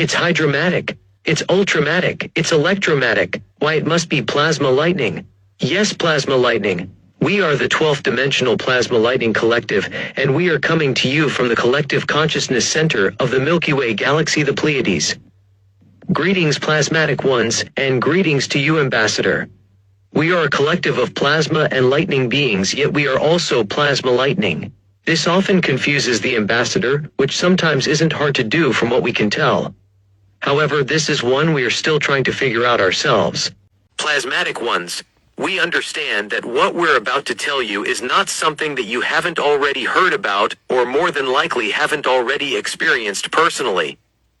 It's hydromatic. It's ultramatic. It's electromatic. Why, it must be plasma lightning. Yes, plasma lightning. We are the 12th dimensional plasma lightning collective, and we are coming to you from the collective consciousness center of the Milky Way galaxy, the Pleiades. Greetings, plasmatic ones, and greetings to you, Ambassador. We are a collective of plasma and lightning beings, yet we are also plasma lightning. This often confuses the Ambassador, which sometimes isn't hard to do from what we can tell. However, this is one we are still trying to figure out ourselves. Plasmatic ones, we understand that what we're about to tell you is not something that you haven't already heard about, or more than likely haven't already experienced personally.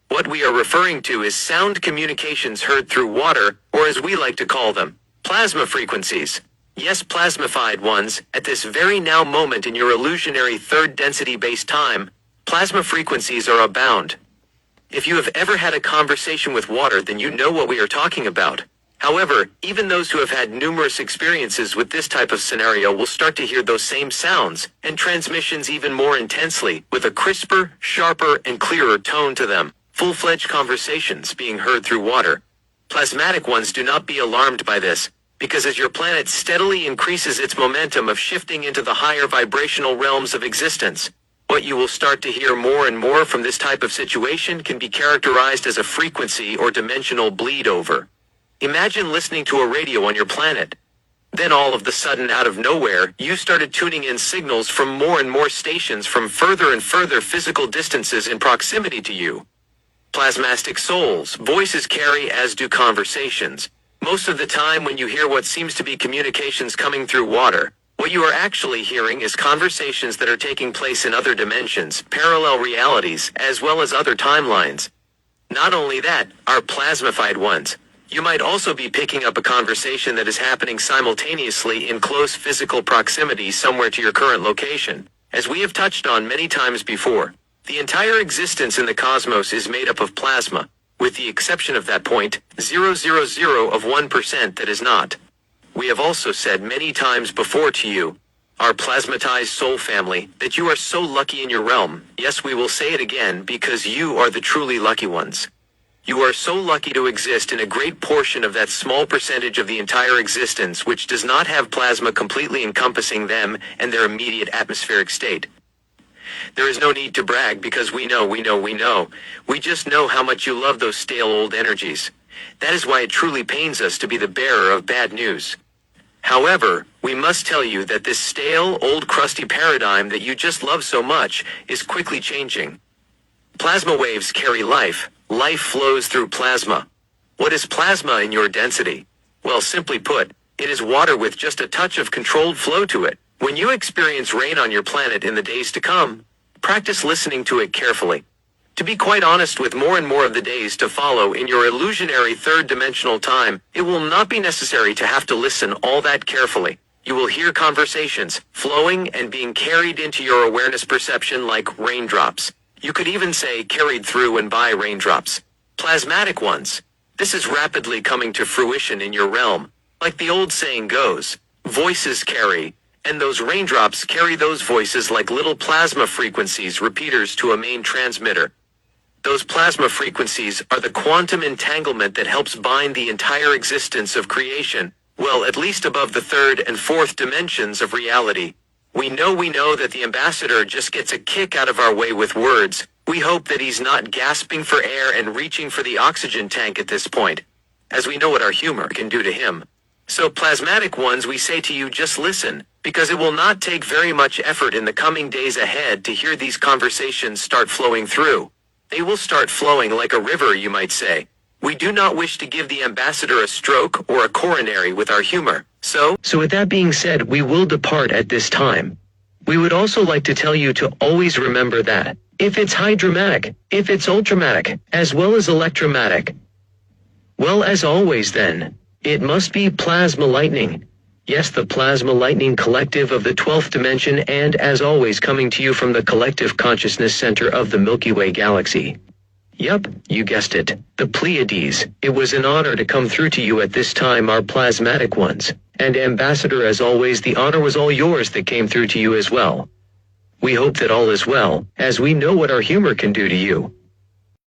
What we are referring to is sound communications heard through water, or as we like to call them, plasma frequencies. Yes, plasmified ones, at this very now moment in your illusionary third density-based time, plasma frequencies are abound. If you have ever had a conversation with water, then you know what we are talking about. However, even those who have had numerous experiences with this type of scenario will start to hear those same sounds and transmissions even more intensely, with a crisper, sharper, and clearer tone to them. Full-fledged conversations being heard through water. Plasmatic ones, do not be alarmed by this, because as your planet steadily increases its momentum of shifting into the higher vibrational realms of existence, what you will start to hear more and more from this type of situation can be characterized as a frequency or dimensional bleed over. Imagine listening to a radio on your planet. Then all of the sudden, out of nowhere, you started tuning in signals from more and more stations from further and further physical distances in proximity to you. Plasmastic souls, voices carry as do conversations. Most of the time when you hear what seems to be communications coming through water, what you are actually hearing is conversations that are taking place in other dimensions, parallel realities, as well as other timelines. Not only that, our plasmified ones. You might also be picking up a conversation that is happening simultaneously in close physical proximity somewhere to your current location. As we have touched on many times before, the entire existence in the cosmos is made up of plasma, with the exception of that 0.000 that is not. We have also said many times before to you, our plasmatized soul family, that you are so lucky in your realm. Yes, we will say it again, because you are the truly lucky ones. You are so lucky to exist in a great portion of that small percentage of the entire existence which does not have plasma completely encompassing them and their immediate atmospheric state. There is no need to brag, because we know. We just know how much you love those stale old energies. That is why it truly pains us to be the bearer of bad news. However, we must tell you that this stale, old crusty paradigm that you just love so much is quickly changing. Plasma waves carry life. Life flows through plasma. What is plasma in your density? Well, simply put, it is water with just a touch of controlled flow to it. When you experience rain on your planet in the days to come, practice listening to it carefully. To be quite honest, with more and more of the days to follow in your illusionary third-dimensional time, it will not be necessary to have to listen all that carefully. You will hear conversations flowing and being carried into your awareness perception like raindrops. You could even say carried through and by raindrops. Plasmatic ones. This is rapidly coming to fruition in your realm. Like the old saying goes, voices carry, and those raindrops carry those voices like little plasma frequencies, repeaters to a main transmitter. Those plasma frequencies are the quantum entanglement that helps bind the entire existence of creation, well, at least above the third and fourth dimensions of reality. We know that the Ambassador just gets a kick out of our way with words. We hope that he's not gasping for air and reaching for the oxygen tank at this point, as we know what our humor can do to him. So plasmatic ones, we say to you, just listen, because it will not take very much effort in the coming days ahead to hear these conversations start flowing through. They will start flowing like a river, you might say. We do not wish to give the Ambassador a stroke or a coronary with our humor. So with that being said, we will depart at this time. We would also like to tell you to always remember that, if it's hydromatic, if it's ultramatic, as well as electromatic, well, as always then, it must be plasma lightning. Yes, the plasma lightning collective of the 12th dimension, and as always coming to you from the collective consciousness center of the Milky Way galaxy. Yup, you guessed it, the Pleiades. It was an honor to come through to you at this time, our plasmatic ones. And Ambassador, as always, the honor was all yours that came through to you as well. We hope that all is well, as we know what our humor can do to you.